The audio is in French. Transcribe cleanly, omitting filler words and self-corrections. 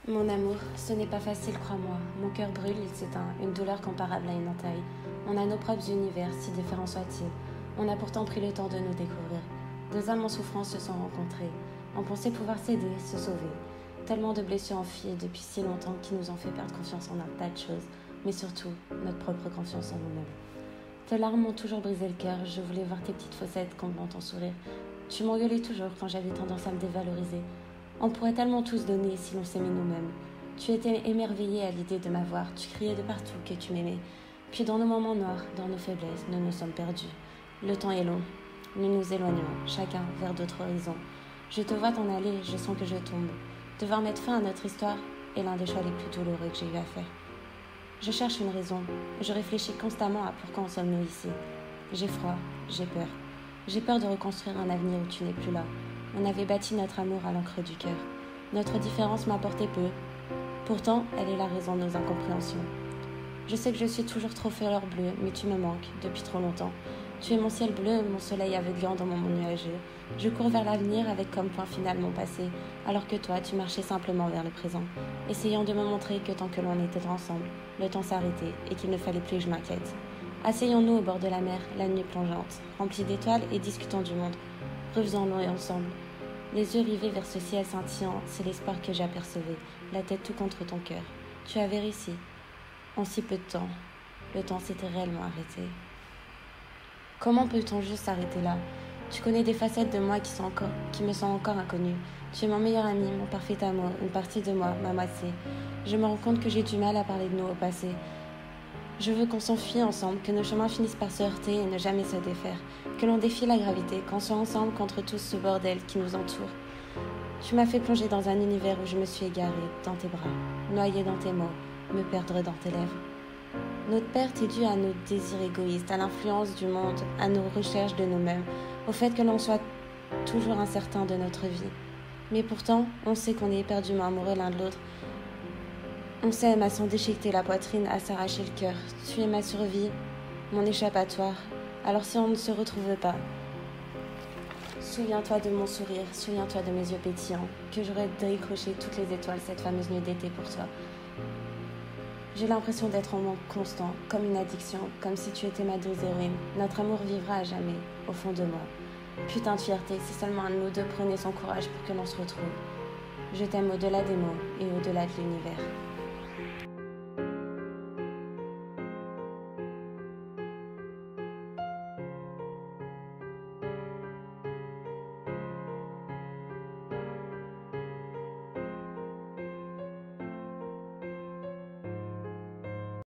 Mon amour, ce n'est pas facile, crois-moi. Mon cœur brûle, il s'éteint, une douleur comparable à une entaille. On a nos propres univers, si différents soient-ils. On a pourtant pris le temps de nous découvrir. Deux âmes en souffrance se sont rencontrées. On pensait pouvoir s'aider, se sauver. Tellement de blessures enfuies depuis si longtemps qui nous ont fait perdre confiance en un tas de choses, mais surtout notre propre confiance en nous-mêmes. Tes larmes m'ont toujours brisé le cœur, je voulais voir tes petites fossettes comblant ton sourire. Tu m'engueulais toujours quand j'avais tendance à me dévaloriser. On pourrait tellement tous donner si l'on s'aimait nous-mêmes. Tu étais émerveillée à l'idée de m'avoir, tu criais de partout que tu m'aimais. Puis dans nos moments noirs, dans nos faiblesses, nous nous sommes perdus. Le temps est long, nous nous éloignons, chacun vers d'autres horizons. Je te vois t'en aller, je sens que je tombe. Devoir mettre fin à notre histoire est l'un des choix les plus douloureux que j'ai eu à faire. Je cherche une raison, je réfléchis constamment à pourquoi en sommes-nous ici. J'ai froid, j'ai peur. J'ai peur de reconstruire un avenir où tu n'es plus là. On avait bâti notre amour à l'encre du cœur. Notre différence m'apportait peu. Pourtant, elle est la raison de nos incompréhensions. Je sais que je suis toujours trop fleur bleue, mais tu me manques depuis trop longtemps. Tu es mon ciel bleu, mon soleil aveuglant dans mon monde nuageux. Je cours vers l'avenir avec comme point final mon passé, alors que toi, tu marchais simplement vers le présent, essayant de me montrer que tant que l'on était ensemble, le temps s'arrêtait et qu'il ne fallait plus que je m'inquiète. Asseyons-nous au bord de la mer, la nuit plongeante, remplie d'étoiles et discutons du monde. Refaisons-nous ensemble. Les yeux rivés vers ce ciel scintillant, c'est l'espoir que j'apercevais, la tête tout contre ton cœur. Tu avais réussi. En si peu de temps, le temps s'était réellement arrêté. Comment peut-on juste s'arrêter là? Tu connais des facettes de moi qui me sont encore inconnues. Tu es mon meilleur ami, mon parfait amour, une partie de moi, ma moitié. Je me rends compte que j'ai du mal à parler de nous au passé. Je veux qu'on s'enfuit ensemble, que nos chemins finissent par se heurter et ne jamais se défaire, que l'on défie la gravité, qu'on soit ensemble contre tout ce bordel qui nous entoure. Tu m'as fait plonger dans un univers où je me suis égarée, dans tes bras, noyée dans tes mots, me perdre dans tes lèvres. Notre perte est due à nos désirs égoïstes, à l'influence du monde, à nos recherches de nous-mêmes, au fait que l'on soit toujours incertain de notre vie. Mais pourtant, on sait qu'on est éperdument amoureux l'un de l'autre. On s'aime à s'en déchiqueter la poitrine, à s'arracher le cœur. Tu es ma survie, mon échappatoire. Alors si on ne se retrouve pas, souviens-toi de mon sourire, souviens-toi de mes yeux pétillants, que j'aurais décroché toutes les étoiles cette fameuse nuit d'été pour toi. J'ai l'impression d'être en manque constant, comme une addiction, comme si tu étais ma douce héroïne. Notre amour vivra à jamais, au fond de moi. Putain de fierté, si seulement un de nous deux prenait son courage pour que l'on se retrouve. Je t'aime au-delà des mots et au-delà de l'univers.